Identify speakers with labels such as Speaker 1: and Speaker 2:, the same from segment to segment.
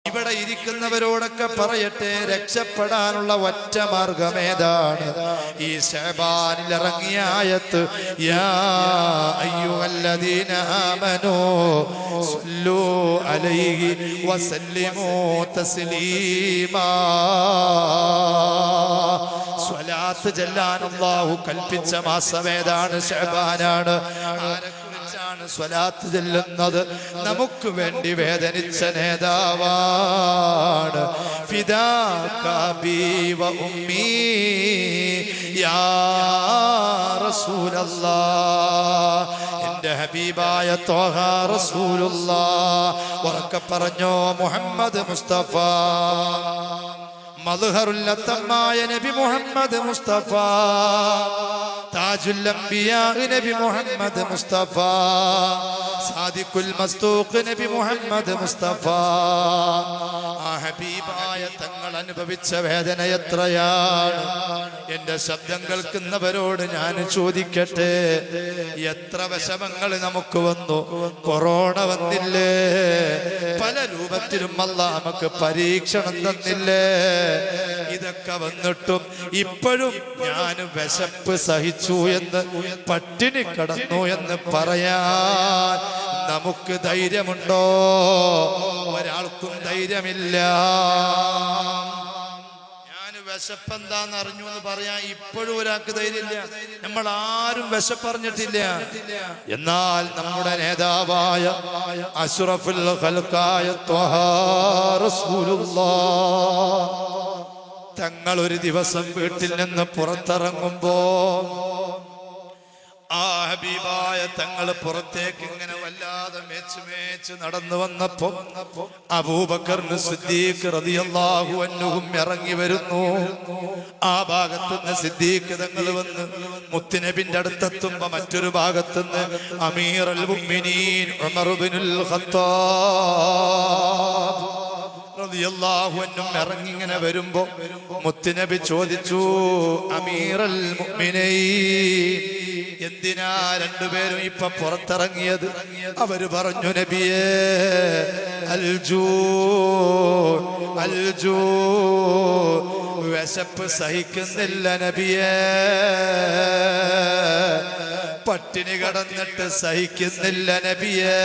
Speaker 1: ഇവിടെ ഇരിക്കുന്നവരോടൊക്കെ പറയട്ടെ, രക്ഷപ്പെടാനുള്ള ഒറ്റ മാർഗമേതാണ്? ഈ ശഅബാനിൽ ഇറങ്ങിയ ആയത്ത്, യാ അയ്യുഹല്ലദീന ആമനൂ സ്വല്ലൂ അലൈഹി വസല്ലിമൂ തസ്ലീമാ. സ്വലാത്ത് ചൊല്ലാൻ അല്ലാഹു കൽപ്പിച്ച മാസമേതാണ്? ശഅബാനാണ്. ആരെക്കുറിച്ചാണ് സ്വലാത്ത് ചൊല്ലുന്നത്? നമുക്ക് വേണ്ടി വേദനിച്ച നേതാവാണ്. ഫിദാക ബി വ ഉമ്മി യാ റസൂലല്ലാഹ്, എൻ്റെ ഹബീബായ ത്വാഹ റസൂലുള്ളാഹ്. ഉറക്കെ പറഞ്ഞോ, മുഹമ്മദ് മുസ്തഫ. മദ്ഹറുൽ അത്തമായ നബി മുഹമ്മദ് മുസ്തഫ, താജുൽ അംബിയാ നബി മുഹമ്മദ് മുസ്തഫ, സാദിഖുൽ മസ്തൂഖ് നബി മുഹമ്മദ് മുസ്തഫ. ആ ഹബീബായ തങ്ങൾ അനുഭവിച്ച വേദന എത്രയാണ്? എന്റെ ശബ്ദം കേൾക്കുന്നവരോട് ഞാൻ ചോദിക്കട്ടെ, എത്ര വിഷമങ്ങൾ നമുക്ക് വന്നു? കൊറോണ വന്നില്ലേ? പല രൂപത്തിലും അല്ലാഹ് നമുക്ക് പരീക്ഷണം തന്നില്ലേ? ഇതൊക്കെ വന്നിട്ടും ഇപ്പോഴും ഞാൻ വിശപ്പ് സഹിച്ചു എന്ന്, പട്ടിണി കിടന്നു എന്ന് പറയാൻ നമുക്ക് ധൈര്യമുണ്ടോ? ഒരാൾക്കും ധൈര്യമില്ല. ഞാൻ വിശപ്പ് എന്താന്ന് അറിഞ്ഞു എന്ന് പറയാൻ ഇപ്പോഴും ഒരാൾക്ക് ധൈര്യമില്ല. നമ്മൾ ആരും വിശപ്പറിഞ്ഞിട്ടില്ല. എന്നാൽ നമ്മുടെ നേതാവായ അഷ്റഫുൽ ഖൽഖായ ത്വഹ റസൂലുള്ളാഹ് തങ്ങൾ ഒരു ദിവസം വീട്ടിൽ നിന്ന് പുറത്തിറങ്ങുമ്പോ ആ ഹബീബായ തങ്ങൾ പുറത്തേക്ക് ഇങ്ങനെ വല്ലാതെ മേച്ച് നടന്നു വന്നപ്പോ അബൂബക്കർ സിദ്ദീഖ് റളിയല്ലാഹു അൻഹും ഇറങ്ങി വരുന്നു. ആ ഭാഗത്തുനിന്ന് സിദ്ദീഖ് തങ്ങൾ വന്ന് മുത്തുനബിന്റെ അടുത്തെത്തുമ്പോ മറ്റൊരു ഭാഗത്തുനിന്ന് അമീറുൽ മുഅ്മിനീൻ ഉമർ ഇബ്നുൽ ഖത്താബ് റളിയല്ലാഹു അൻഹു ഇറങ്ങിങ്ങനെ വരുമ്പോ മുത്തുനബി ചോദിച്ചു, അമീറുൽ മുഅ്മിനീൻ, എന്തിനാ രണ്ടുപേരും ഇപ്പൊ പുറത്തിറങ്ങിയത്? അവര് പറഞ്ഞു, നബിയേ, അൽജൂ, വിശപ്പ് സഹിക്കുന്നില്ല നബിയേ, പട്ടിണി കടന്നിട്ട് സഹിക്കുന്നില്ല നബിയേ.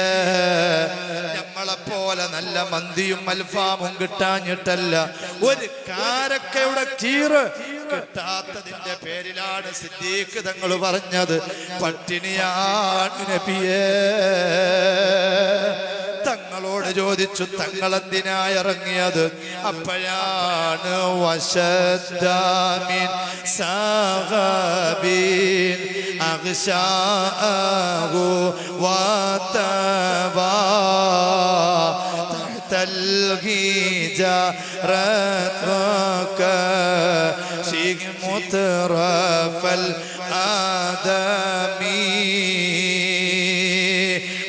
Speaker 1: നമ്മളെപ്പോലെ നല്ല മന്തിയും അൽഫാമും കിട്ടാഞ്ഞിട്ടല്ല, ഒരു കാരക്കയുടെ കീറ് കിട്ടാത്തതിന്റെ പേരിലാണ് സിദ്ദീഖ് തങ്ങൾ പറഞ്ഞത് പട്ടിണിയാണ് നബിയേ. തങ്ങളോട് ചോദിച്ചു, തങ്ങൾ എന്തിനാ ഇറങ്ങിയത്? അപ്പോഴാണ് വശദ്ദാമിൻ സഗബിൻ അഗ്ശാഅഹു വതവാ തഹ്തൽ ഹിജറതക ശിഗ്മുത്രഫൽ ആദമി.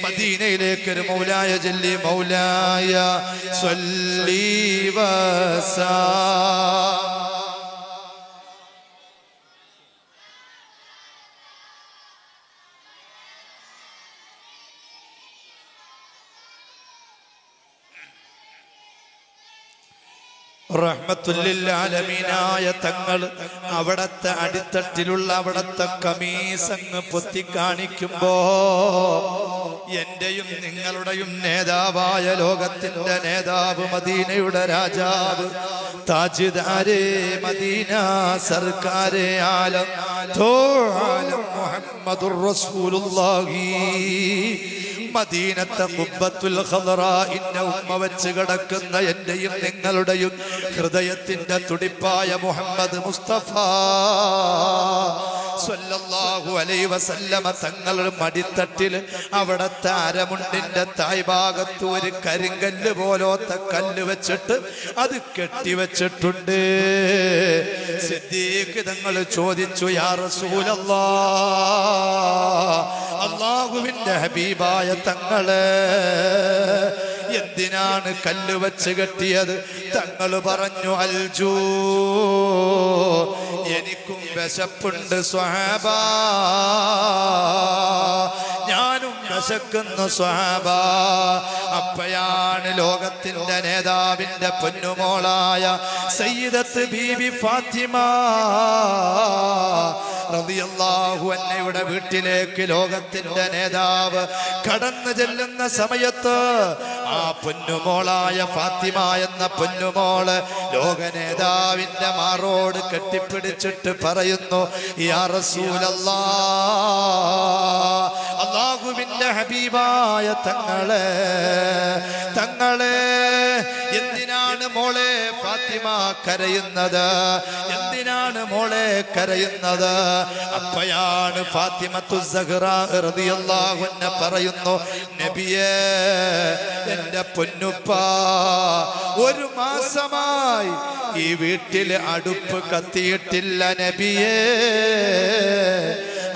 Speaker 1: മദീനയിലേക്ക് ഒരു മൗലായ ജല്ലി, മൗലായ സ്വല്ലി വസല്ലം. റഹ്മത്തുല്ലിൽ ആലമീനായ തങ്ങൾ അവിടത്തെ അടിത്തട്ടിലുള്ള അവിടത്തെ കമീസങ്ങ് പൊത്തിക്കാണിക്കുമ്പോ എന്റെയും നിങ്ങളുടെയും നേതാവായ ലോകത്തിന്റെ നേതാവ്, മദീനയുടെ രാജാവ്, താജ്ദാരെ മദീന, സർക്കാരെ ആലം മുഹമ്മദുർ റസൂലുള്ളാഹി, മദീനത്തെ ഖുബ്ബത്തുൽ ഖദറാഇന്റെ ഉമ്മ വെച്ച് കിടക്കുന്ന എന്റെയും നിങ്ങളുടെയും ഹൃദയത്തിന്റെ തുടിപ്പായ മുഹമ്മദ് മുസ്തഫ സ്വല്ലല്ലാഹു അലൈഹി വസല്ലമ തങ്ങളുടെ മടിത്തട്ടിൽ അവിടത്തെ അരമുണ്ടിന്റെ തായ്ഭാഗത്ത് ഒരു കരിങ്കല്ല് പോലത്തെ കല്ല് വെച്ചിട്ട് അത് കെട്ടിവെച്ചിട്ടുണ്ട്. സിദ്ദീഖ് തങ്ങൾ ചോദിച്ചു, യാ റസൂലല്ലാഹ്, അല്ലാഹുവിന്റെ ഹബീബായ തങ്ങളെ, എന്തിനാണ് കല്ല് വെച്ച് കെട്ടിയത്? തങ്ങൾ പറഞ്ഞു, അൽജൂ, എനിക്കും വിശപ്പുണ്ട് സ്വഹാബാ, ഞാനും കശക്കുന്നു സ്വഹാബ. അപ്പയാണ് ലോകത്തിന്റെ നേതാവിന്റെ പൊന്നുമോളായ സയ്യിദത്ത് ബീബി ഫാത്തിമ റളിയല്ലാഹു അൻഹയുടെ വീട്ടിലേക്ക് ലോകത്തിന്റെ നേതാവ് കടന്നു ചെല്ലുന്ന സമയത്ത് ആ പൊന്നുമോളായ ഫാത്തിമ എന്ന പൊന്നുമോള് ലോക നേതാവിന്റെ മാറോട് കെട്ടിപ്പിടിച്ചിട്ട് പറയുന്നു, യാ റസൂലല്ലാഹ്, അല്ലാഹുവിന്റെ ഹബീബായ തങ്ങളെ എന്തിനാണ് മോളെ ഫാത്തിമ കരയുന്നത്? എന്തിനാണ് മോളെ കരയുന്നത്? അപ്പയാണ് ഫാത്തിമത്തു സഹ്റാ റളിയല്ലാഹു അൻഹ പറയുന്നു, നബിയേ, എന്റെ പൊന്നുപ്പ, 1 മാസമായി ഈ വീട്ടില് അടുപ്പ് കത്തിയിട്ടില്ല നബിയേ.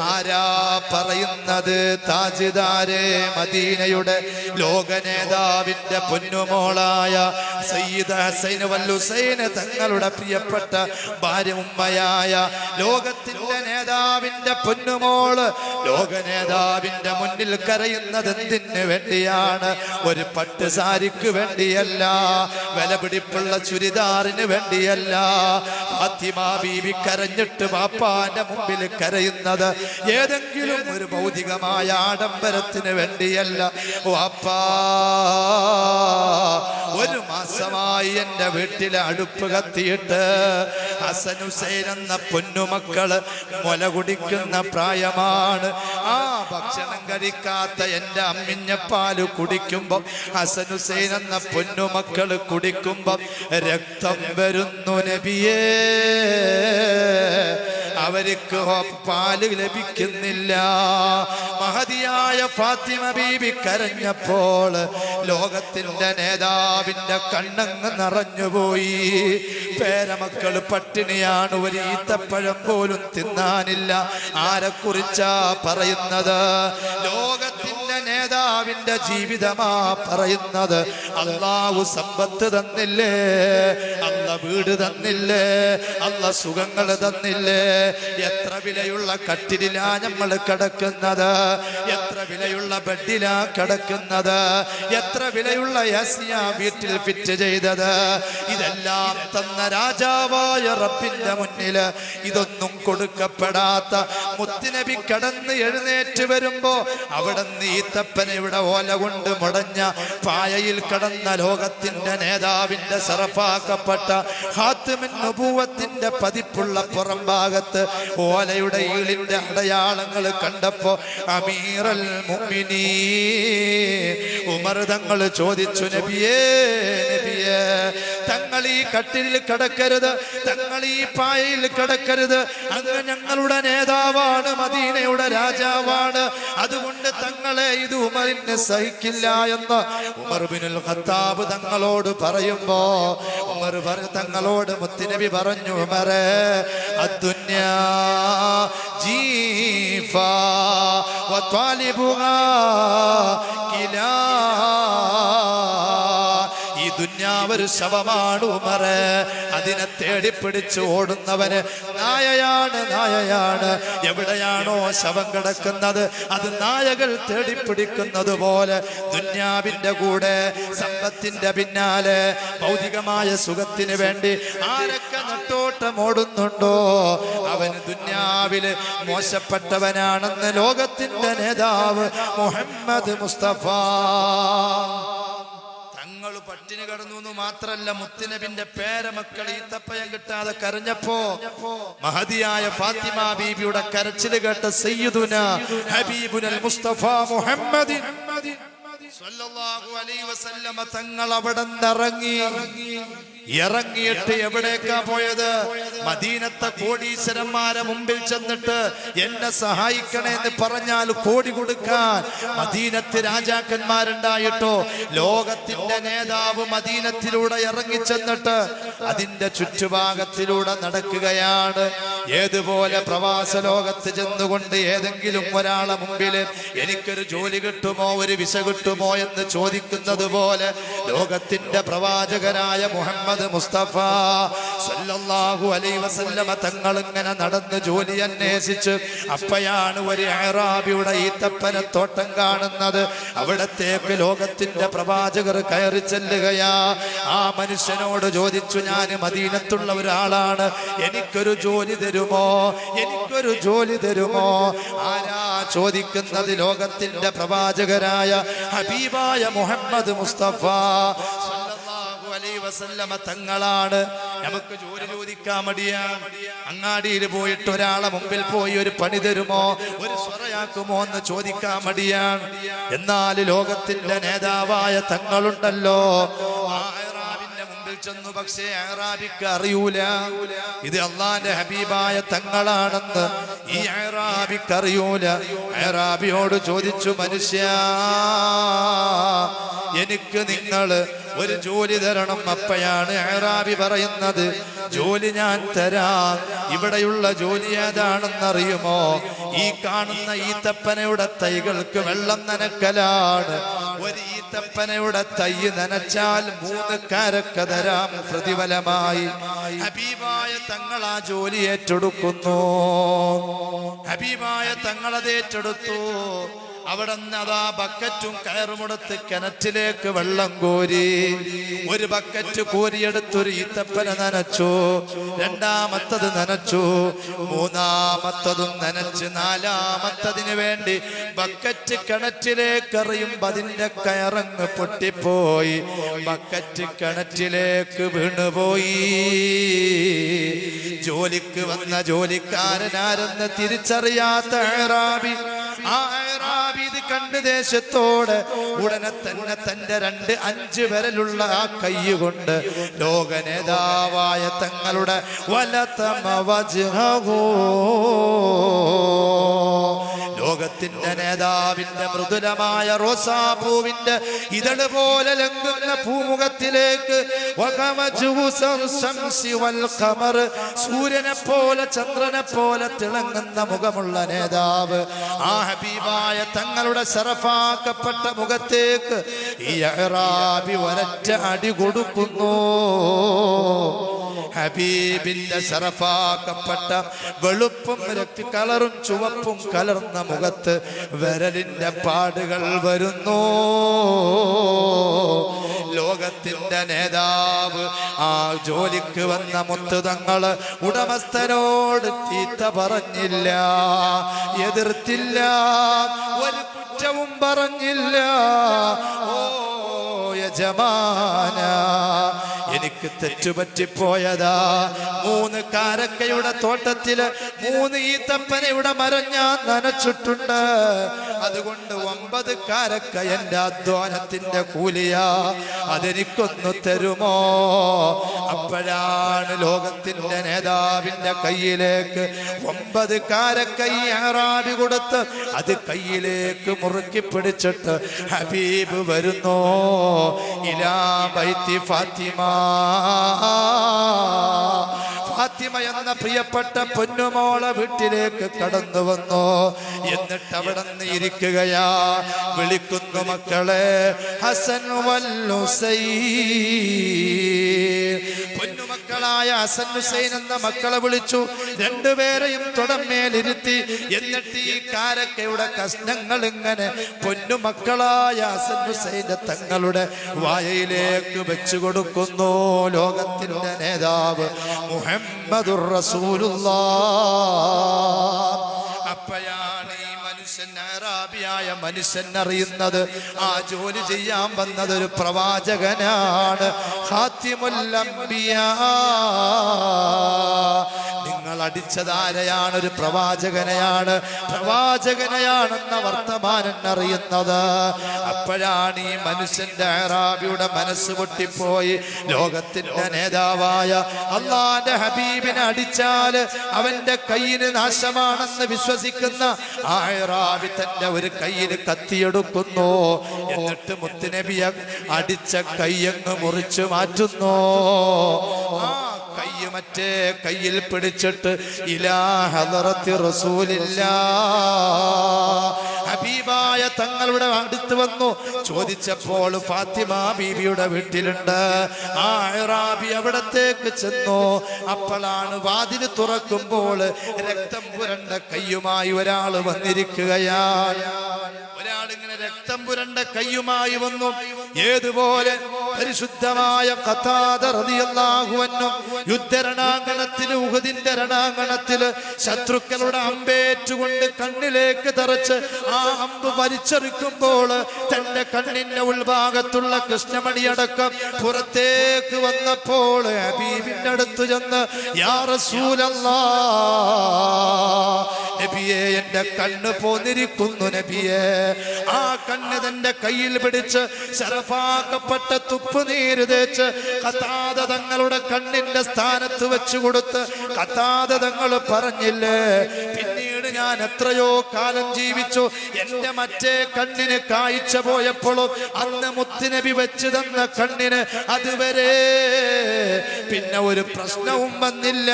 Speaker 1: ആരാ പറയുന്നത്? താജ്ദാരെ മദീനയുടെ ലോക നേതാവിന്റെ പൊന്നുമോളായ സയ്യിദ് ഹസൻ വൽ ഹുസൈൻ തങ്ങളുടെ പ്രിയപ്പെട്ട ഭാര്യ ഉമ്മയായ ലോകത്തിന്റെ നേതാവിന്റെ പൊന്നുമോള് ലോക നേതാവിന്റെ മുന്നിൽ കരയുന്നത് എന്തിനു വേണ്ടിയാണ്? ഒരു പട്ട് സാരിക്ക് വേണ്ടിയല്ല, വിലപിടിപ്പുള്ള ചുരിദാറിന് വേണ്ടിയല്ല. ഫാത്തിമ ബീവി കരഞ്ഞിട്ട് ബാപ്പാന്റെ മുമ്പിൽ കരയുന്നത് ഏതെങ്കിലും ഒരു ഭൗതികമായ ആഡംബരത്തിന് വേണ്ടിയല്ല. വാപ്പാ, 1 മാസമായി എന്റെ വീട്ടിലെ അടുപ്പ് കത്തിയിട്ട് ഹസൻ ഹുസൈൻ എന്ന പൊന്നുമക്കള് മുല കുടിക്കുന്ന പ്രായമാണ്. ആ ഭക്ഷണം കഴിക്കാത്ത എന്റെ അമ്മിഞ്ഞപ്പാല് കുടിക്കുമ്പം ഹസൻ ഹുസൈൻ എന്ന പൊന്നുമക്കള് കുടിക്കുമ്പം രക്തം വരുന്നു നബിയേ. അവർക്ക് പാല് ലഭിക്കുന്നില്ല. മഹദിയായ ഫാത്തിമ ബീബി കരഞ്ഞപ്പോൾ ലോകത്തിന്റെ നേതാവിന്റെ കണ്ണങ്ങ് നിറഞ്ഞുപോയി. പേരമക്കള് പട്ടിണിയാണ്, ഒരു ഈത്തപ്പഴം പോലും തിന്നാനില്ല. ആരെക്കുറിച്ചാ പറയുന്നത്? ലോകത്തിന്റെ നേതാവിന്റെ ജീവിതമാ പറയുന്നത്. അല്ലാഹു സമ്പത്ത് തന്നില്ലേ, അല്ല വീട് തന്നില്ലേ, അല്ല സുഖങ്ങൾ തന്നില്ലേ. എത്ര വിലയുള്ള കട്ടിലിലാ നമ്മൾ കിടക്കുന്നത്, എത്ര വിലയുള്ള ബെഡിലാ കിടക്കുന്നത്, എത്ര വിലയുള്ള യാസിയാ വീട്ടിൽ ഫിറ്റ് ചെയ്തത്. ഇതെല്ലാം തന്ന രാജാവായ റബ്ബിന്റെ മുന്നിൽ ഇതൊന്നും കൊടുക്കപ്പെടാത്ത മുത്തുനബി കടന്ന് എഴുന്നേറ്റ് വരുമ്പോ അവിടെ ഈത്തപ്പന ഇവിടെ ഓല കൊണ്ട് മുടഞ്ഞ പായയിൽ കടന്ന ലോകത്തിന്റെ നേതാവിന്റെ സറഫാക്കപ്പെട്ട ഖാതിമുൻ നബുവത്തിന്റെ പതിപ്പുള്ള പുറം ഭാഗത്ത് ഓലയുടെ ഈളിന്റെ അടയാളങ്ങൾ കണ്ടപ്പോ അമീറൽ മുഅ്മിനീൻ ഉമർ തങ്ങൾ ചോദിച്ചു, നബിയേ, നബിയേ, തങ്ങൾ ഈ കട്ടിലിൽ കിടക്കരുത്, തങ്ങൾ ഈ പായയിൽ കിടക്കരുത്. അങ്ങ് ഞങ്ങളുടെ നേതാവാണ്, മദീനയുടെ രാജാവാണ്. അതുകൊണ്ട് തങ്ങളെ ഇത് ഉമറിന് സഹിക്കില്ല എന്ന് ഉമർ ബിനുൽ ഖത്താബ് തങ്ങളോട് പറയുമ്പോ ഉമർ തങ്ങളോട് മുത്തുനബി പറഞ്ഞു, ഉമറേ, അദ്ദുന്യാ ജീഫാ വത്വാലിബുഹാ കിലാ. ഈ ദുന്യാവ് ഒരു ശവമാണ് ഉമറേ, അതിനെ തേടിപ്പിടിച്ച് ഓടുന്നവന് നായയാണ്, നായയാണ്. എവിടെയാണോ ശവം കിടക്കുന്നത് അത് നായകൾ തേടിപ്പിടിക്കുന്നത് പോലെ ദുന്യാവിന്റെ കൂടെ സമ്പത്തിന്റെ പിന്നാലെ ഭൗതികമായ സുഖത്തിന് വേണ്ടി ആരൊക്കെ നെട്ടോട്ടം ഓടുന്നുണ്ടോ അവന് ദുന്യാവില് മോശപ്പെട്ടവനാണെന്ന് ലോകത്തിന്റെ നേതാവ് മുഹമ്മദ് മുസ്തഫ. പട്ടിണി കടന്നു എന്ന് മാത്രല്ല, മുത്തുനബിന്റെ പേരമക്കൾ ഈത്തപ്പയം കിട്ടാതെ കരഞ്ഞപ്പോ മഹദിയായ ഫാത്തിമ ബീബിയുടെ കരച്ചില് കേട്ട സയ്യിദുനാ ഹബീബുനൽ മുസ്തഫ മുഹമ്മദ് സ്വല്ലല്ലാഹു അലൈഹി വസല്ലമ തങ്ങൾ അവിടെ ഇറങ്ങിയിട്ട് എവിടേക്കാ പോയത്? മദീനത്തെ കോടീശ്വരന്മാരെ മുമ്പിൽ ചെന്നിട്ട് എന്നെ സഹായിക്കണേ എന്ന് പറഞ്ഞാൽ കോടി കൊടുക്കാൻ മദീനത്ത് രാജാക്കന്മാരുണ്ടായിട്ടോ ലോകത്തിന്റെ നേതാവ് മദീനത്തിലൂടെ ഇറങ്ങി ചെന്നിട്ട് അതിന്റെ ചുറ്റുഭാഗത്തിലൂടെ നടക്കുകയാണ്. ഏതുപോലെ പ്രവാസ ലോകത്ത് ചെന്നുകൊണ്ട് ഏതെങ്കിലും ഒരാളെ മുമ്പിൽ എനിക്കൊരു ജോലി കിട്ടുമോ, ഒരു വിസ കിട്ടുമോ എന്ന് ചോദിക്കുന്നത് പോലെ ലോകത്തിന്റെ പ്രവാചകനായ മുഹമ്മദ് മുസ്തഫ സല്ലല്ലാഹു അലൈഹി വസല്ലമ തങ്ങൾ ഇങ്ങനെ നടന്ന് ജോലി അന്വേഷിച്ച് അപ്പയാണ് ഒരു അഅറാബിയുടെ ഈത്തപ്പനത്തോട്ടം കാണുന്നത്. അവിടത്തേക്ക് ലോകത്തിന്റെ പ്രവാചകർ കയറി ചെല്ലുകയാ. ആ മനുഷ്യനോട് ചോദിച്ചു, ഞാൻ മദീനത്തുള്ള ഒരാളാണ്, എനിക്കൊരു ജോലി തരുമോ, എനിക്കൊരു ജോലി തരുമോ? ആരാ ചോദിക്കുന്നത്? ലോകത്തിന്റെ പ്രവാചകരായ ഹബീബായ മുഹമ്മദ് മുസ്തഫ സല്ലല്ലാഹു അലൈഹി വസല്ലമ തങ്ങളാണ്. നമുക്ക് ജോലി ചോദിക്കാൻ മടിയാ. അങ്ങാടിയിൽ പോയിട്ട് ഒരാളെ മുമ്പിൽ പോയി ഒരു പണി തരുമോ, ഒരു സ്വറയാക്കുമോ എന്ന് ചോദിക്കാൻ മടിയാണ്. എന്നാൽ ലോകത്തിന്റെ നേതാവായ തങ്ങളുണ്ടല്ലോ, ചെന്നു. പക്ഷേ അഅറാബിക്ക് അറിയൂല ഇത് അള്ളാന്റെ ഹബീബായ തങ്ങളാണെന്ന്. ഈ അഅറാബിക്ക് അറിയൂല. അഅറാബിയോട് ചോദിച്ചു, മനുഷ്യ, എനിക്ക് നിങ്ങൾ ഒരു ജോലി തരണം. അപ്പയാണ് അഅറാബി പറയുന്നത്, ജോലി ഞാൻ തരാം. ഇവിടെയുള്ള ജോലി ഏതാണെന്നറിയുമോ? ഈ കാണുന്ന ഈത്തപ്പനയുടെ തൈകൾക്ക് വെള്ളം നനക്കലാണ്. ഒരു ഈത്തപ്പനയുടെ തൈ നനച്ചാൽ 3 കാരക്ക തരാം പ്രതിഫലമായി. ഹബീബായ തങ്ങൾ ആ ജോലി ഏറ്റെടുക്കുന്നു. ഹബീബായ തങ്ങൾ അത് ഏറ്റെടുത്തു. അവിടെ നിന്ന് അതാ ബക്കറ്റും കയറുമെടുത്ത് കിണറ്റിലേക്ക് വെള്ളം കോരി. ഒരു ബക്കറ്റ് കോരിയെടുത്തൊരു ഈത്തപ്പന നനച്ചു, രണ്ടാമത്തത് നനച്ചു, മൂന്നാമത്തതും നനച്ച്, നാലാമത്തതിന് വേണ്ടി ബക്കറ്റ് കിണറ്റിലേക്ക് എറിയുമ്പോ അതിന്റെ കയറങ്ങ് പൊട്ടിപ്പോയി. ബക്കറ്റ് കിണറ്റിലേക്ക് വീണുപോയി. ജോലിക്ക് വന്ന ജോലിക്കാരനാരെന്ന് തിരിച്ചറിയാത്ത അഅറാബി, ആ അഅറാബി ഇത് കണ്ട് ദേശത്തോട് ഉടനെ തന്നെ തന്റെ 5 വിരലുള്ള ആ കൈ കൊണ്ട് ലോക നേതാവായ തങ്ങളുടെ വലതമ വജ്ഹഹു, ലോകത്തിന്റെ നേതാവിന്റെ മൃദുലമായ റോസാപ്പൂവിന്റെ ഇതള് പോലെ ലംഘുന്ന പൂമുഖത്തിലേക്ക്, സൂര്യനെ പോലെ ചന്ദ്രനെ പോലെ തിളങ്ങുന്ന മുഖമുള്ള നേതാവ്, ആ ഹബീബായ തങ്ങളുടെ ശറഫാക്കപ്പെട്ട മുഖത്തേക്ക് ഈ അഅറാബി ഒരൊറ്റ അടി കൊടുക്കുന്നു. ഹബീബിന്റെ ശറഫാക്കപ്പെട്ട വെളുപ്പും രക്ത കളറും ചുവപ്പും കലർന്ന മുഖത്ത് വിരലിന്റെ പാടുകൾ വരുന്നു. ലോകത്തിന്റെ നേതാവ് ആ ജോലിക്ക് വന്ന മുത്തുതങ്ങള് ഉടമസ്ഥനോട് ചീത്ത പറഞ്ഞില്ല, എതിർത്തില്ല, ഒരു കുറ്റവും പറഞ്ഞില്ല. ഓ യജമാന, എനിക്ക് തെറ്റുപറ്റിപ്പോയതാ. 3 കാരക്കയുടെ തോട്ടത്തില് 3 ഈത്തപ്പനയുടെ മരം ഞാൻ നനച്ചിട്ടുണ്ട്. അതുകൊണ്ട് 9 കാരക്ക എന്റെ അധ്വാനത്തിന്റെ കൂലിയാ. അതെനിക്കൊന്നു തരുമോ? അപ്പോഴാണ് ലോകത്തിന്റെ നേതാവിന്റെ കയ്യിലേക്ക് 9 കാരക്ക ഈ അഅറാബി കൊടുത്ത് അത് കയ്യിലേക്ക് മുറുക്കി പിടിച്ചിട്ട് ഹബീബ് വരുന്നു. ഇലാ ബൈത്തി ഫാത്തിമ, ഫാത്തിമ എന്ന പ്രിയപ്പെട്ട പൊന്നുമോളെ വീട്ടിലേക്ക് കടന്നു വന്നു. എന്നിട്ട് അവിടെ നിന്ന് ഇരിക്കുകയാ. വിളിക്കുന്നു, മക്കളെ, ഹസൻ വൽ ഹുസൈൻ. പൊന്നുമക്കളായ ഹസൻ ഹുസൈൻ എന്ന മക്കളെ വിളിച്ചു. 2 പേരെയും തുടമേലിരുത്തി. എന്നിട്ട് ഈ കാരക്കയുടെ കഷ്ണങ്ങൾ ഇങ്ങനെ പൊന്നുമക്കളായ ഹസൻ ഹുസൈന്റെ തങ്ങളുടെ വായയിലേക്ക് വെച്ചു കൊടുക്കുന്നു. ലോകത്തിന്റെ നേതാവ് മുഹമ്മദുർ റസൂലുള്ളാഹ്. അപ്പയാണ് ഈ മനുഷ്യൻ, അഅറാബിയായ മനുഷ്യൻ അറിയുന്നത് ആ ജോലി ചെയ്യാൻ വന്നത് ഒരു പ്രവാചകനാണ്. ഖാതിമുൽ അംബിയാ. നിങ്ങൾ അടിച്ചതാരെയാണ്? ഒരു പ്രവാചകനെയാണ്. പ്രവാചകനെയാണെന്ന വർത്തമാനം അറിയുന്നത്. അപ്പോഴാണ് ഈ മനുഷ്യന്റെ അഅറാബിയുടെ മനസ്സ് പൊട്ടിപ്പോയി. ലോകത്തിന്റെ നേതാവായ അള്ളാന്റെ ഹബീബിനെ അടിച്ചാല് അവന്റെ കയ്യിന് നാശമാണെന്ന് വിശ്വസിക്കുന്ന ആ അഅറാബി തന്റെ ഒരു കയ്യിൽ കത്തിയെടുക്കുന്നു. എന്നിട്ട് മുത്തുനബിയെ അടിച്ച കയ്യങ്ങ് മുറിച്ചു മാറ്റുന്നു. ആ കൈ മറ്റേ കയ്യിൽ പിടിച്ചിട്ട് ഇലാ ഹദറത്തി റസൂലില്ലാ, ഹബീബ് ഹബീബായ തങ്ങളുടെ അടുത്ത് വന്നു. ചോദിച്ചപ്പോൾ ഫാത്തിമ ബീവിയുടെ വീട്ടിലുണ്ട്. ആ അഅറാബി അവിടത്തേക്ക് ചെന്നു. അപ്പോഴാണ് വാതില് തുറക്കുമ്പോൾ രക്തം പുരണ്ട കയ്യുമായി ഒരാൾ വന്നിരിക്കുകയാണ്. ഒരാളിങ്ങനെ രക്തം പുരണ്ട കയ്യുമായി വന്നു. ഏതുപോലെ പരിശുദ്ധമായ ഖതാദ റളിയല്ലാഹു അൻഹു യുദ്ധരണാങ്കണത്തിൽ, ഉഹദിന്റെ രണാങ്കണത്തില് ശത്രുക്കളുടെ അമ്പേറ്റുകൊണ്ട് കണ്ണിലേക്ക് തറച്ച് ആ അമ്പ് വലിച്ചെറിക്കുമ്പോൾ തന്റെ കണ്ണിന്റെ ഉൾഭാഗത്തുള്ള കൃഷ്ണമണിയടക്കം പുറത്തേക്ക് വന്നപ്പോൾ ഹബീബിന്റെ അടുത്ത് ചെന്ന് യാ റസൂലല്ലാഹ്, നബിയെ എന്റെ കണ്ണ് പോന്നിരിക്കുന്നു നബിയെ. ആ കണ്ണ് തന്റെ കയ്യിൽ പിടിച്ച് ശറഫാക്കപ്പെട്ട തുപ്പുനീര് തേച്ച് ഖതാദ തങ്ങളുടെ കണ്ണിന്റെ സ്ഥാനത്ത് വെച്ചു കൊടുത്ത് ഖതാദ തങ്ങൾ പറഞ്ഞില്ലേ, പിന്നീട് ഞാൻ എത്രയോ കാലം ജീവിച്ചു, എന്റെ മറ്റേ കണ്ണിന് കാഴ്ച പോയപ്പോഴും അന്ന് മുത്തുനബി വെച്ച് തന്ന കണ്ണിന് അതുവരെ പിന്നെ ഒരു പ്രശ്നവും വന്നില്ല.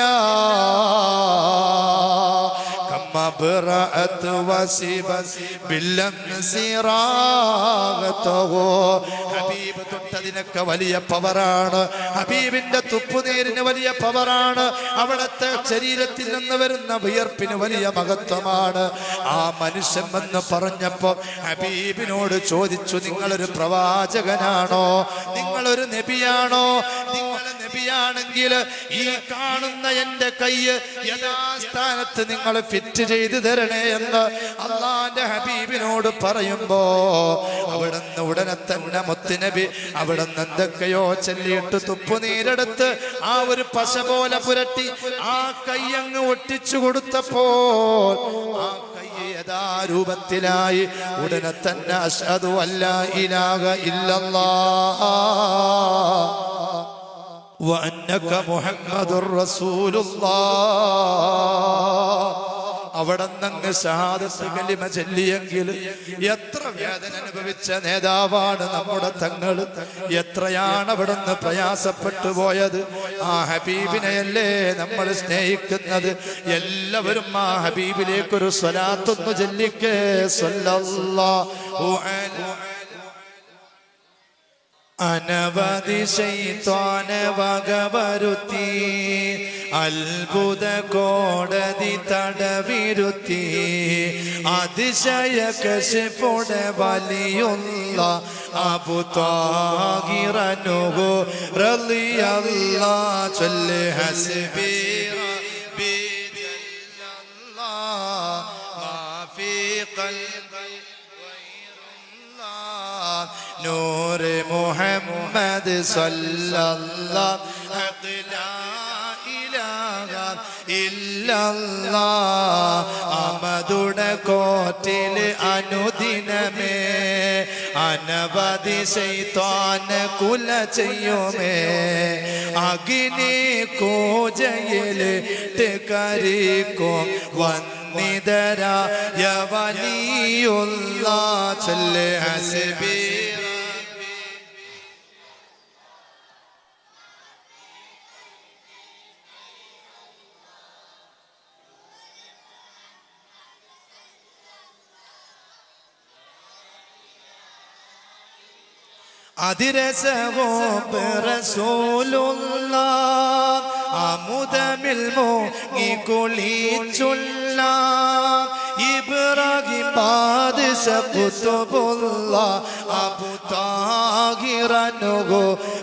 Speaker 1: ഹബീബ് തൊട്ടതിനൊക്കെ വലിയ പവറാണ്. ഹബീബിന്റെ തുപ്പുനീരിന് വലിയ പവറാണ്. അവിടുത്തെ ശരീരത്തിൽ നിന്ന് വരുന്ന വിയർപ്പിന് വലിയ മഹത്വമാണ്. ആ മനുഷ്യൻ എന്ന് പറഞ്ഞപ്പോ ഹബീബിനോട് ചോദിച്ചു, നിങ്ങളൊരു പ്രവാചകനാണോ? നിങ്ങളൊരു നബിയാണോ? നിങ്ങൾ നബിയാണെങ്കിൽ ഈ കാണുന്ന എന്റെ കയ്യ് യഥാസ്ഥാനത്ത് നിങ്ങൾ ഫിറ്റ് ചെയ്തു തരണേ എന്ന് അള്ളാന്റെ ഹബീബിനോട് പറയുമ്പോ അവിടുന്ന് ഉടനെ തന്നെ മുത്തുനബി അവിടുന്ന് എന്തൊക്കെയോ ചൊല്ലിയിട്ട് തുപ്പുനീരെടുത്ത് ആ ഒരു പശ പോലെ പുരട്ടി ആ കയ്യങ്ങ് ഒട്ടിച്ചു കൊടുത്തപ്പോൾ ആ കയ്യ് യഥാരൂപത്തിലായി. ഉടനെ തന്നെ അശ്ഹദു അല്ലാ ഇലാഹ ഇല്ലല്ലാഹ് വഅന്നക മുഹമ്മദുർ റസൂലുള്ളാഹ്. അവിടെ നിന്ന് ഷഹാദത്ത് കലിമ ചൊല്ലിയെങ്കിൽ എത്ര വേദന അനുഭവിച്ച നേതാവാണ് നമ്മുടെ തങ്ങൾ. എത്രയാണ് അവിടുന്ന് പ്രയാസപ്പെട്ടു പോയത്. ആ ഹബീബിനെയല്ലേ നമ്മൾ സ്നേഹിക്കുന്നത്. എല്ലാവരും ആ ഹബീബിലേക്കൊരു സ്വലാത്തൊന്നു ചൊല്ലിക്കേ. സ്വല്ലല്ലാഹു അലൈഹി. അനവധി ശൈത്വാന വകവരുത്തി, അത്ഭുത കോടതി തടവിരുത്തി, അതിശയ കശിഫുടെ വലിയുള്ള അബൂ ത്വാഹിർ അൻഹു റളിയല്ലാഹു ചൊല്ല് ഹസ്ബി റബ്ബി ജല്ലല്ലാഹ് മാ ഫീ ഖൽബി നൂറെ മുഹമ്മദ് സല്ലല്ലാഹു ലാ ഇലാഹ ഇല്ലല്ലാഹ്. അമദുടെ കോറ്റില് അനുദിനമേ അനവധി ശൈത്വാന കുല ചെയ്യുമേ. അഗ്നി കൂജയിലിട്ട് കരിക്കും വന്നിതരായ വലിയുള്ളാഹ് ചൊല്ല് ഹസ്ബി. അതിരസവും റസൂലുള്ളാഹ് അമുദമിൽ മുങ്ങി കുളിച്ചുള്ള ഇബ്രാഹിം ബാദ്ശ ഖുതുബുല്ലാഹ് അബൂ ത്വാഹിർ അൻഹു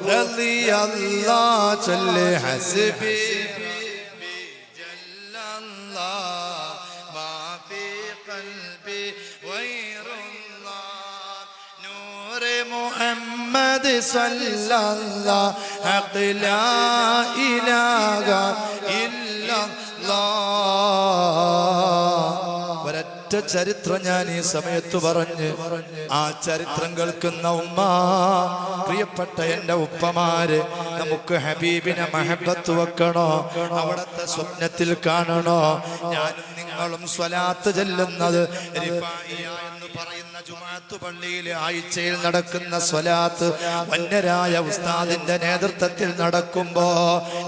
Speaker 1: റളിയല്ലാഹു ചൊല്ല് ഹസ്ബി റബ്ബി ജല്ലല്ലാഹ് മാ ഫീ ഖൽബി ഗൈറുല്ലാഹ് നൂറെ മുഹമ്മദ് സല്ലല്ലാഹു ലാ ഇലാഹ ഇല്ലല്ലാഹ്. ഒരൊറ്റ ചരിത്രം ഞാൻ ഈ സമയത്ത് പറഞ്ഞ് ആ ചരിത്രം കേൾക്കുന്ന ഉമ്മ, പ്രിയപ്പെട്ട എൻ്റെ ഉപ്പമാര്, നമുക്ക് ഹബീബിനെ മഹബത്ത് വെക്കണോ? അവിടത്തെ സ്വപ്നത്തിൽ കാണണോ? ഞാനും നിങ്ങളും സ്വലാത്ത് ചെല്ലുന്നത് റിഫായിയ എന്ന് പറയുന്ന ജുമാഅത്ത് പള്ളിയിൽ ആഴ്ചയിൽ നടക്കുന്ന സ്വലാത്ത് വന്യരായ ഉസ്താദിന്റെ നേതൃത്വത്തിൽ നടക്കുമ്പോ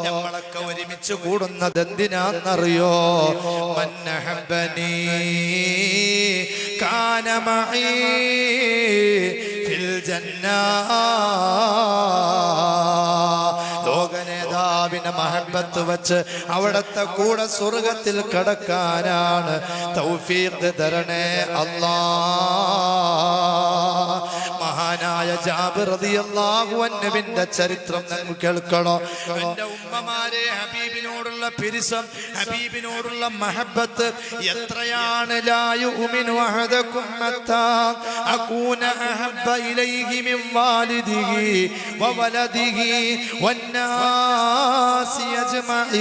Speaker 1: നമ്മളൊക്കെ ഒരുമിച്ച് കൂടുന്നത് എന്തിനാന്നറിയോ? മന്നഹബ്ബനി കാന മഈ ഫിൽ ജന്ന. ലോകനേതാവിനെ മഹബത്ത് വച്ച് അവിടത്തെ കൂടെ സ്വർഗത്തിൽ കടക്കാനാണ് തൗഫീഖ് തരണേ അല്ലാഹ്. മഹാനായ ജാബിർ റളിയല്ലാഹു അൻഹുവിന്റെ ചരിത്രം നിങ്ങൾ കേൾക്കണോ? എന്റെ ഉമ്മമാരെ, ഹബീബിനോടുള്ള പിരിസം, ഹബീബിനോടുള്ള മഹബത്ത് എത്രയാണ്. ലാ യുമിനു അഹദകും മത്താ അകൂന അഹബ്ബ ഇലൈഹി മിൻ വാലിദിഹി വവലദിഹി വന്നാസി അജ്മഈൻ.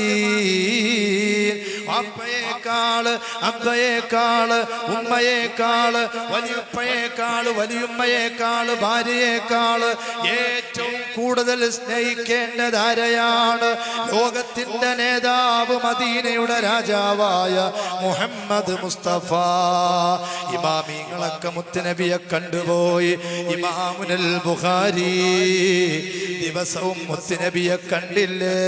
Speaker 1: അപ്പയേക്കാള്, അബ്ബയേക്കാള്, ഉമ്മയേക്കാള്, വലിയപ്പയേക്കാള്, വലിയുമ്മയേക്കാള്, ഭാര്യയേക്കാള് ഏറ്റവും കൂടുതൽ സ്നേഹിക്കേണ്ടതാരെയാണ്? ലോകത്തിന്റെ നേതാവ്, മദീനയുടെ രാജാവായ മുഹമ്മദ് മുസ്തഫ. ഇമാമിങ്ങളൊക്കെ മുത്തുനബിയെ കണ്ടുപോയി. ഇമാമുൽ ബുഖാരി ദിവസവും മുത്തുനബിയെ കണ്ടില്ലേ?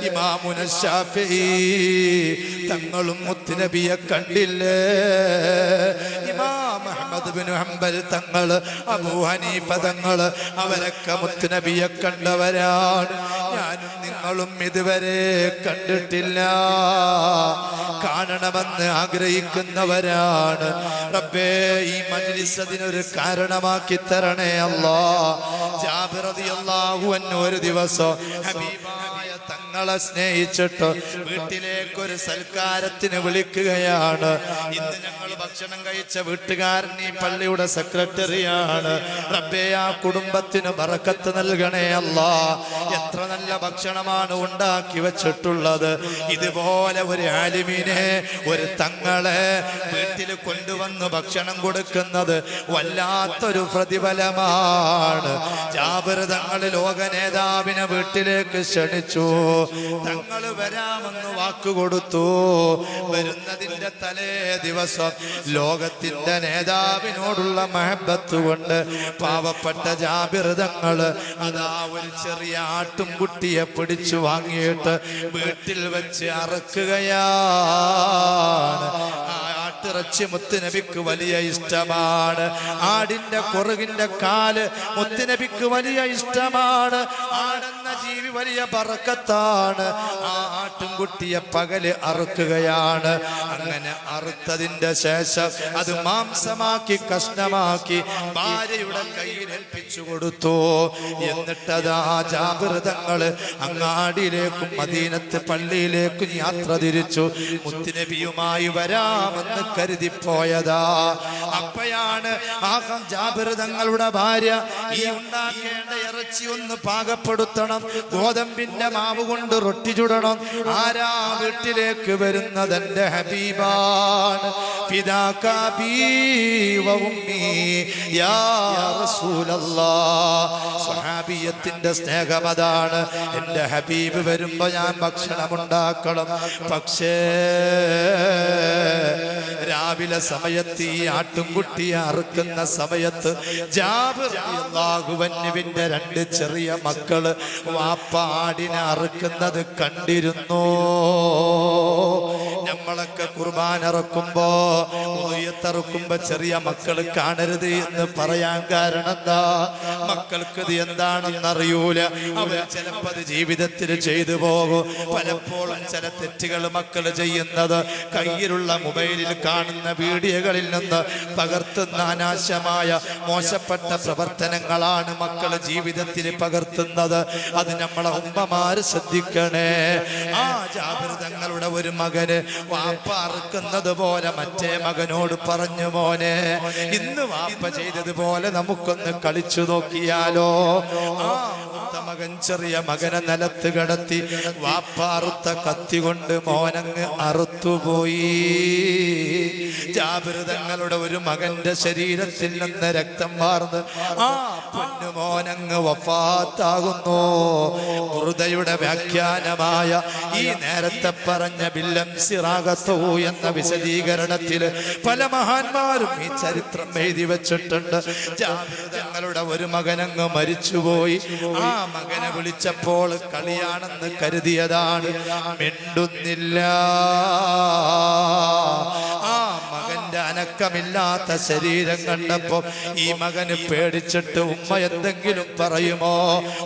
Speaker 1: ഇമാമുന ശാഫിഈ തങ്ങളും മുത്തുനബിയെ കണ്ടില്ലേ? ഇമാം അഹ്മദ് ബിൻ ഹംബൽ തങ്ങള്, അബൂ ഹനീഫ തങ്ങള്, അവരൊക്കെ മുത്തുനബിയെ കണ്ടവരാണ്. ഞാനും നിങ്ങളും ഇതുവരെ കണ്ടിട്ടില്ല, കാണണമെന്ന് ആഗ്രഹിക്കുന്നവരാണ്. റബ്ബേ, ഈ മജ്ലിസ് അതിനൊരു കാരണമാക്കി തരണേ അല്ലാഹ്. ജാബിർ റളിയല്ലാഹു അൻഹു ഒരു ദിവസം ഹബീബായ തങ്ങളെ സ്നേഹിച്ചിട്ട് വീട്ടിലേക്കൊരു സൽക്കാരത്തിന് വിളിക്കുകയാണ്. ഇന്ന് ഞങ്ങൾ ഭക്ഷണം കഴിച്ച വീട്ടുകാരൻ ഈ പള്ളിയുടെ സെക്രട്ടറിയാണ്. റബ്ബേ, ആ കുടുംബത്തിന് ബറക്കത്ത് നൽകണേ അല്ലാഹ്. എത്ര നല്ല ഭക്ഷണമാണ് ഉണ്ടാക്കി വെച്ചിട്ടുള്ളത്. ഇതുപോലെ ഒരു ആലിമിനെ, ഒരു തങ്ങളെ വീട്ടിൽ കൊണ്ടുവന്ന് ഭക്ഷണം കൊടുക്കുന്നത് വല്ലാത്തൊരു പ്രതിഫലമാണ്. ജാബിർ തങ്ങൾ ലോക നേതാവിനെ വീട്ടിലേക്ക് ക്ഷണിച്ചു. തങ്ങൾ വരാമെന്ന് വാക്കുകൊടുത്തു. വരുന്നതിന്റെ തലേ ദിവസം ലോകത്തിന്റെ നേതാവിനോടുള്ള മഹബത്ത് കൊണ്ട് പാവപ്പെട്ട ജാബിർ തങ്ങൾ അതാ ഒരു ചെറിയ ആട്ടുംകുട്ടിയെ പിടിച്ചു വാങ്ങിയിട്ട് വീട്ടിൽ വെച്ച് അറുക്കുകയാണ്. ഇറച്ചി മുത്തുനബിക്ക് വലിയ ഇഷ്ടമാണ്. ആടിന്റെ കുറുകിന്റെ കാല് മുത്തുനബിക്ക് വലിയ ഇഷ്ടമാണ്. ആടെന്ന ജീവി വലിയ ബറക്കത്താണ്. ആ ആട്ടുംകുട്ടിയെ പകല് അറുക്കുകയാണ്. അങ്ങനെ അറുത്തതിന്റെ ശേഷം അത് മാംസമാക്കി കഷ്ണമാക്കി ഭാര്യയുടെ കയ്യിൽ ഏൽപ്പിച്ചു കൊടുത്തു. എന്നിട്ടതാ ജാബിർ തങ്ങള് അങ്ങാടിയിലേക്കും മദീനത്ത് പള്ളിയിലേക്കും യാത്ര തിരിച്ചു. മുത്തുനബിയുമായി വരാമെന്ന് കരുതിപ്പോയതാ. അപ്പോഴാണ് ആ ജാബിർ തങ്ങളുടെ ഭാര്യ ഈ ഉണ്ടാക്കേണ്ട ഇറച്ചി ഒന്ന് പാകപ്പെടുത്തണം, ഗോതമ്പിന്റെ മാവ് കൊണ്ട് റൊട്ടി ചുടണം. ആരാ വീട്ടിലേക്ക് വരുന്നത്? എന്റെ ഹബീബാണ്. ഫിദാക ബീ വ ഉമ്മീ യാ റസൂലല്ലാഹ്. സ്വഹാബിയത്തിന്റെ സ്നേഹമതാണ്. എന്റെ ഹബീബ് വരുമ്പോ ഞാൻ ഭക്ഷണം ഉണ്ടാക്കണം. പക്ഷേ രാവിലെ സമയത്ത് ഈ ആട്ടുംകുട്ടിയെ അറുക്കുന്ന സമയത്ത് ജാബിർ റളിയല്ലാഹു അൻഹുവിന്റെ രണ്ട് ചെറിയ മക്കള് വാപ്പ ആടിനെ അറുക്കുന്നത് കണ്ടിരുന്നു. നമ്മളൊക്കെ കുർബാന ഇറക്കുമ്പോ, ഉളിയത്തറുക്കുമ്പോ ചെറിയ മക്കൾ കാണരുത് എന്ന് പറയാൻ കാരണം എന്താ? മക്കൾക്ക് ഇത് എന്താണെന്ന് അറിയൂല. അവർ ചിലപ്പോൾ അത് ജീവിതത്തിൽ ചെയ്തു പോകും. പലപ്പോഴും ചില തെറ്റുകൾ മക്കൾ ചെയ്യുന്നത് കയ്യിലുള്ള മൊബൈലിൽ കാണുന്ന വീഡിയോകളിൽ നിന്ന് പകർത്തുന്ന അനാശമായ മോശപ്പെട്ട പ്രവർത്തനങ്ങളാണ് മക്കൾ ജീവിതത്തിൽ പകർത്തുന്നത്. അത് നമ്മളെ ഉമ്മമാര് ശ്രദ്ധിക്കണേ. ആ ജാബിർ തങ്ങളുടെ ഒരു മകന് വാപ്പ അറുക്കുന്നത് പോലെ മറ്റേ മകനോട് പറഞ്ഞു, മോനെ, ഇന്ന് വാപ്പ ചെയ്തതുപോലെ നമുക്കൊന്ന് കളിച്ചു നോക്കിയാലോ? ആ മൂത്ത മകൻ ചെറിയ മകനെ നിലത്ത് കിടത്തി വാപ്പ അറുത്ത കത്തി കൊണ്ട് മോനങ്ങ് അറുത്തുപോയി. ജാബിർ തങ്ങളുടെ ഒരു മകന്റെ ശരീരത്തിൽ നിന്ന് രക്തം വാർന്ന് ആ പൊന്നു മോനങ്ങ് വഫാത്താകുന്നു. മൃതയുടെ വ്യാഖ്യാനമായ ഈ നേരത്തെ പറഞ്ഞ ബില്ലം സിറാഗത്തോ എന്ന വിശദീകരണത്തിൽ പല മഹാന്മാരും ഈ ചരിത്രം എഴുതി വെച്ചിട്ടുണ്ട്. ജാബിർ തങ്ങളുടെ ഒരു മകനങ്ങ് മരിച്ചുപോയി. ആ മകനെ വിളിച്ചപ്പോൾ കളിയാണെന്ന് കരുതിയതാണ്. മിണ്ടുന്നില്ല. ആ മകന്റെ അനക്കമില്ലാത്ത ശരീരം കണ്ടപ്പോ ഈ മകന് പേടിച്ചിട്ട് ഉമ്മ എന്തെങ്കിലും പറയുമോ,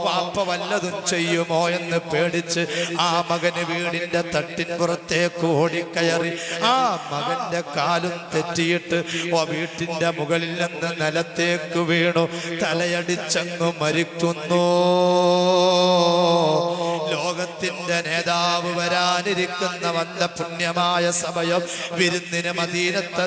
Speaker 1: വാപ്പ വല്ലതും ചെയ്യുമോ എന്ന് പേടിച്ച് ആ മകന് വീടിന്റെ തട്ടിൻപുറത്തേക്ക് ഓടിക്കയറി ആ മകന്റെ കാലും തെറ്റിയിട്ട് വീട്ടിന്റെ മുകളിൽ നിന്ന് നിലത്തേക്ക് വീണു, തലയടിച്ചങ്ങ് മരിക്കുന്നു. ലോകത്തിന്റെ നേതാവ് വരാനിരിക്കുന്ന വല്ല പുണ്യമായ സമയം വിരുന്നിന് മദീനത്തെ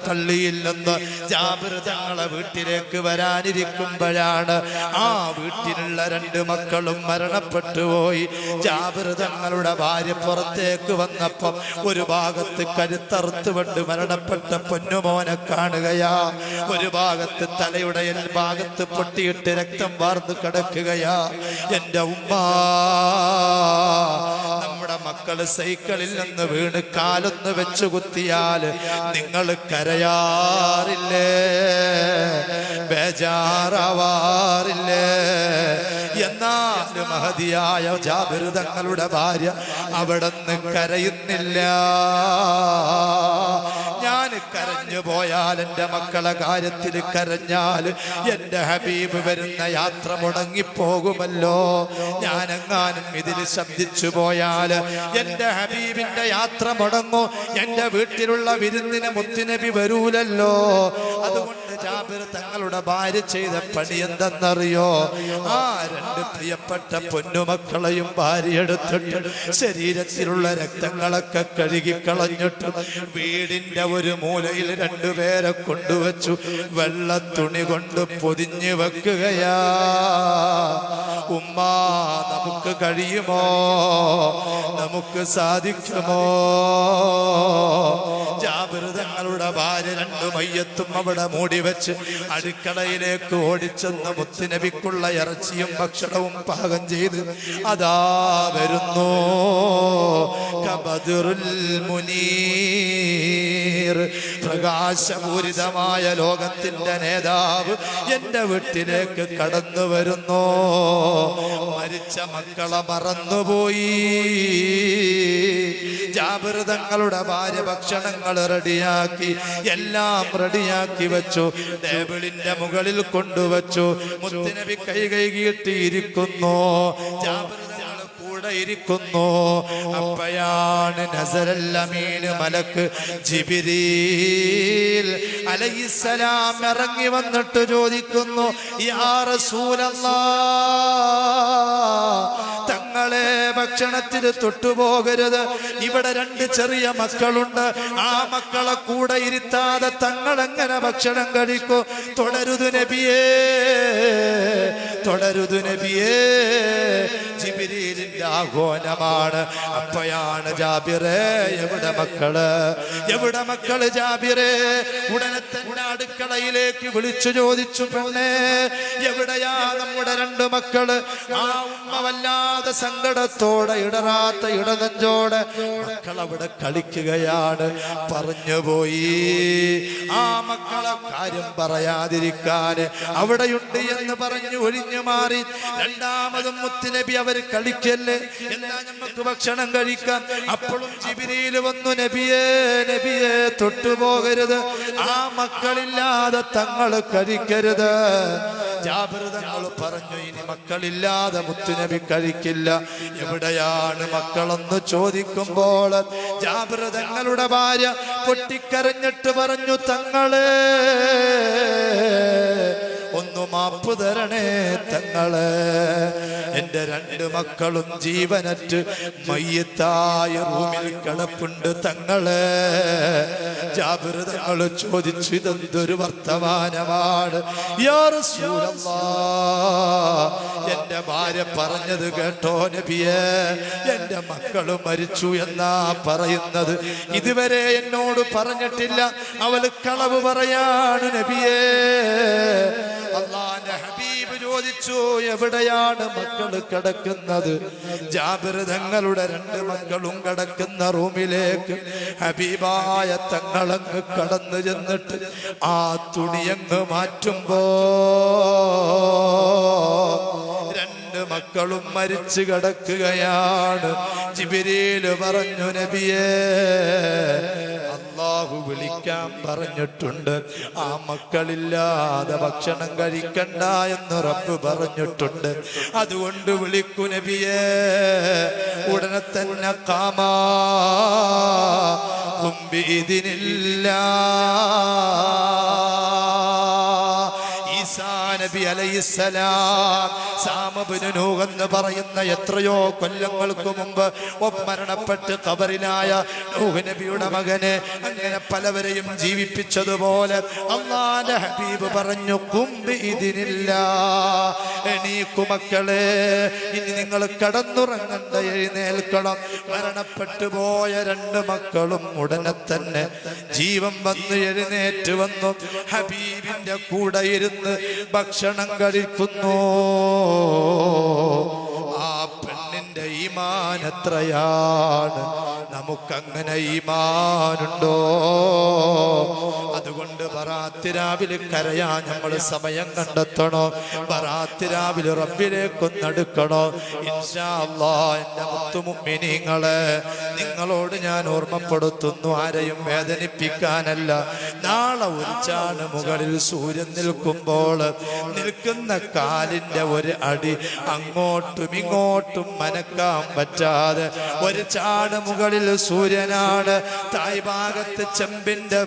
Speaker 1: പള്ളിയിൽ നിന്ന് ജാബിർ തങ്ങളെ വീട്ടിലേക്ക് വരാനിരിക്കുമ്പോഴാണ് ആ വീട്ടിലുള്ള 2 മക്കളും മരണപ്പെട്ടു പോയി. ജാബിർ തങ്ങളുടെ ഭാര്യ പുറത്തേക്ക് വന്നപ്പം ഒരു ഭാഗത്ത് കരുത്തറുത്തുകൊണ്ട് മരണപ്പെട്ട പൊന്നുമോനെ കാണുകയാ, ഒരു ഭാഗത്ത് തലയുടെ ഭാഗത്ത് പൊട്ടിയിട്ട് രക്തം വാർന്നു കിടക്കുകയാ. എന്റെ ഉമ്മ, നമ്മുടെ മക്കള് സൈക്കിളിൽ നിന്ന് വീണ് കാലൊന്ന് വെച്ചു കുത്തിയാൽ നിങ്ങൾ കരയാറില്ലേ, ബേജാറാവാറില്ലേ? എന്നാൽ മഹതിയായ ജാബിർ തങ്ങളുടെ ഭാര്യ അവിടുന്ന് കരയുന്നില്ല. ഞാൻ കരഞ്ഞു പോയാൽ, എൻ്റെ മക്കളെ കാര്യത്തിൽ കരഞ്ഞാൽ എൻ്റെ ഹബീബ് വരുന്ന യാത്ര മുടങ്ങിപ്പോകുമല്ലോ. ഞാനെങ്ങാനും ഇതിൽ ശബ്ദിച്ചു പോയാൽ എൻ്റെ ഹബീബിന്റെ യാത്ര മുടങ്ങും, എൻ്റെ വീട്ടിലുള്ള വിരുന്നിന് മുത്തുനബി വരൂലല്ലോ. അതുകൊണ്ട് ജാബിർ തങ്ങളുടെ ഭാര്യ ചെയ്ത പണി എന്തെന്നറിയോ? ആ 2 പ്രിയപ്പെട്ട പൊന്നുമക്കളെയും ഭാര്യ എടുത്തിട്ട് ശരീരത്തിലുള്ള രക്തങ്ങളൊക്കെ കഴുകിക്കളഞ്ഞിട്ട് വീടിന്റെ ഒരു മൂലയിൽ 2 പേരെ കൊണ്ടുവച്ചു വെള്ള തുണി കൊണ്ട് പൊതിഞ്ഞു വെക്കുകയാ. ഉമ്മ, നമുക്ക് കഴിയുമോ? നമുക്ക് സാധിക്കുമോ? ജാബിർ തങ്ങളുടെ ഭാര്യ 2 മയ്യത്തും അവിടെ മൂടി വെച്ച് അടുക്കളയിലേക്ക് ഓടിച്ചെന്ന് മുത്തുനബിക്കുള്ള ഇറച്ചിയും ഭക്ഷണവും പാകം ചെയ്ത് അതാ വരുന്നു കബദുറുൽ മുനീർ, പ്രകാശപൂരിതമായ ലോകത്തിന്റെ നേതാവ് എന്റെ വീട്ടിലേക്ക് കടന്നു വരുന്നു. മരിച്ച മക്കളെ മറന്നുപോയി. ജാബിർ തങ്ങളുടെ ഭാര്യ ഭക്ഷണങ്ങൾ റെഡിയാക്കി, എല്ലാം റെഡിയാക്കി വെച്ചു, ടേബിളിന്റെ മുകളിൽ കൊണ്ടുവച്ചു. മുത്തുനബി കൈ കഴുകിയിട്ടിരിക്കുന്നു, ജാബിർ തങ്ങൾ കൂടെ ഇരിക്കുന്നു. അപ്പയാണ് നസറൽ അമീൻ മലക്ക് ജിബ്രീൽ അലൈഹിസ്സലാം ഇറങ്ങി വന്നിട്ട് ചോദിക്കുന്നു, യാ റസൂലല്ലാഹ്, തങ്ങളെ ഭക്ഷണത്തിന് തൊട്ടുപോകരുത്, ഇവിടെ 2 ചെറിയ മക്കളുണ്ട്, ആ മക്കളെ കൂടെ ഇരുത്താതെ തങ്ങൾ എങ്ങനെ ഭക്ഷണം കഴിക്കും? തുടരുത് നബിയേ, തുടരുത് നബിയേ. ജിബ്രീലിന്റെ ആഹ്വാനമാണ്. അപ്പയാണ് ജാബിറേ, എവിടെ മക്കള്, എവിടെ മക്കള് ജാബിറേ? ഉടനെ തന്നെ അടുക്കളയിലേക്ക് വിളിച്ചു ചോദിച്ചു, പെണ്ണേ എവിടെയാ നമ്മുടെ 2 മക്കള്? ആ ഉമ്മ വല്ലാതെ സങ്കടത്തോടെ ഇടറാത്ത ഇടനെഞ്ചോടെ മക്കൾ അവിടെ കളിക്കുകയാണ്. പറഞ്ഞുപോയി ആ മക്കളെ കാര്യം പറയാതിരിക്കാൻ അവിടെയുണ്ട് എന്ന് പറഞ്ഞു ഒഴിഞ്ഞു മാറി. രണ്ടാമതും മുത്തുനബി അവർ കളിക്കല്ലേ, എന്നാ നമുക്ക് ഭക്ഷണം കഴിക്കാം. അപ്പോഴും ജിബ്രീൽ വന്നു, നബിയേ നബിയേ തൊട്ടുപോകരുത്, ആ മക്കളില്ലാതെ തങ്ങൾ കഴിക്കരുത്. ജാബിർ തങ്ങൾ പറഞ്ഞു, ഇനി മക്കളില്ലാതെ മുത്തുനബി കഴിക്കില്ല. എവിടെയാണ് മക്കളെന്ന് ചോദിക്കുമ്പോൾ ജാബിർ തങ്ങളുടെ ഭാര്യ പൊട്ടിക്കരഞ്ഞിട്ട് പറഞ്ഞു, തങ്ങളെ ഒന്ന് മാപ്പ് തരണേ തങ്ങളെ, എൻ്റെ 2 മക്കളും ജീവനറ്റ് മയ്യത്തായ റൂമിൽ കിടപ്പുണ്ട് തങ്ങളെ. ജാബിർ തങ്ങൾ ചോദിച്ചു, ഇതെന്തൊരു വർത്തമാനമാണ് യാ റസൂലല്ലാഹ്? എൻ്റെ ഭാര്യ പറഞ്ഞത് കേട്ടോ നബിയേ, എൻ്റെ മക്കള് മരിച്ചു എന്നാ പറയുന്നത്, ഇതുവരെ എന്നോട് പറഞ്ഞിട്ടില്ല, അവള് കളവ് പറയാണ് നബിയേ. അല്ലാഹുവിന്റെ ഹബീബ് ചോദിച്ചു, എവിടെയാണ് മക്കള് കിടക്കുന്നത്? ജാബിർ തങ്ങളുടെ 2 മക്കളും കിടക്കുന്ന റൂമിലേക്ക് ഹബീബായ തങ്ങളങ്ങ് കടന്നു ചെന്നിട്ട് ആ തുണിയങ്ങ് മാറ്റുമ്പോ 2 മക്കളും മരിച്ചു കിടക്കുകയാണ്. ജിബ്രീൽ പറഞ്ഞു, നബിയേ അല്ലാഹു വിളിക്കാൻ പറഞ്ഞിട്ടുണ്ട്. ആ മക്കളില്ലാതെ ഭക്ഷണം കഴിക്കണ്ട എന്ന് റബ്ബ് പറഞ്ഞിട്ടുണ്ട്. അതുകൊണ്ട് വിളിക്കു നബിയേ. ഉടനെ തന്നെ ഖാമാ ബിഇദ്നില്ലാ. ഈസാ നബി അലൈഹിസ്സലാം സാമബ്നു നൂഹ് എന്ന് പറയുന്ന എത്രയോ കൊല്ലങ്ങൾക്ക് മുമ്പ് മരണപ്പെട്ട് ഖബറിലായ നൂഹ് നബിയുടെ മകനെ അങ്ങനെ പലവരെയും ജീവിപ്പിച്ചതുപോലെ അല്ലാഹുവിന്റെ ഹബീബ് പറഞ്ഞു ഖും ബിഇദ്നില്ലാ. എണീക്കു മക്കളെ, ഇനി നിങ്ങൾ കടന്നുറങ്ങണ്ട, എഴുന്നേൽക്കണം. മരണപ്പെട്ടു പോയ രണ്ട് മക്കളും ഉടനെ തന്നെ ജീവൻ വന്ന് എഴുന്നേറ്റ് വന്നു ഹബീബിന്റെ കൂടെ ഇരുന്ന് ഭക്ഷണം കഴിക്കുന്നു. ആ പെണ്ണിന്റെ ഈമാൻ എത്രയാണ്! നമുക്കങ്ങനെ ഈമാനുണ്ടോ? അതുകൊണ്ട് ബറാത്തിരാവിൽ കരയാൻ നമ്മൾ സമയം കണ്ടെത്തണോ? ബറാത്തിരാവിൽ റബ്ബിലേക്കൊന്നടുക്കണോ? ഇൻഷാ അല്ലാഹ് എൻ്റെ മുത്തുമുഅ്മിനീങ്ങളെ, നിങ്ങളോട് ഞാൻ ഓർമ്മപ്പെടുത്തുന്നു, ആരെയും വേദനിപ്പിക്കാനല്ല. നാളെ ഒരു ചാണ് മുകളിൽ സൂര്യൻ നിൽക്കുമ്പോൾ നിൽക്കുന്ന കാലിൻ്റെ ഒരു അടി അങ്ങോട്ടും ഇങ്ങോട്ടും മനക്കാൻ പറ്റാതെ ഒരു ചാണ് മുകളിൽ സൂര്യനാണ്, തായ് ഭാഗത്ത് ചെമ്പിന്റെ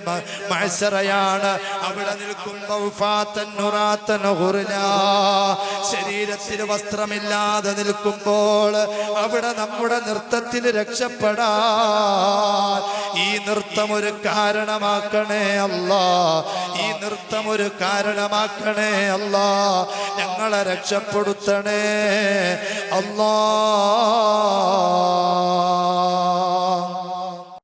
Speaker 1: മത്സരയാണ്. അവിടെ നിൽക്കുമ്പോൾ ശരീരത്തിന് വസ്ത്രമില്ലാതെ നിൽക്കുമ്പോൾ അവിടെ നമ്മുടെ നൃത്തത്തിന് രക്ഷപ്പെടാൻ ഈ നൃത്തം ഒരു കാരണമാക്കണേ അല്ലാ. ഈ നൃത്തം ഒരു കാരണമാക്കണേ അല്ലാ. ഞങ്ങളെ രക്ഷപ്പെടുത്തണേ അല്ലാ.